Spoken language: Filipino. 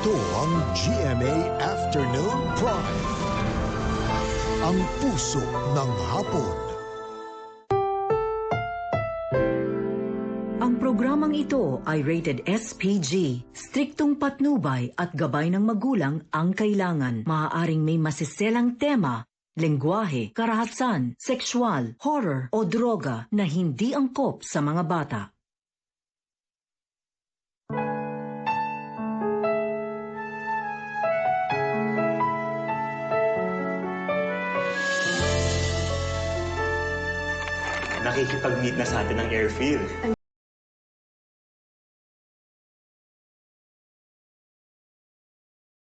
Ito ang GMA Afternoon Prime. Ang puso ng hapon. Ang programang ito ay rated SPG. Striktong patnubay at gabay ng magulang ang kailangan. Maaaring may masiselang tema, lengguwahe, karahasan, sexual, horror o droga na hindi angkop sa mga bata. Nakikipag-meet na sa atin ng airfield. Ang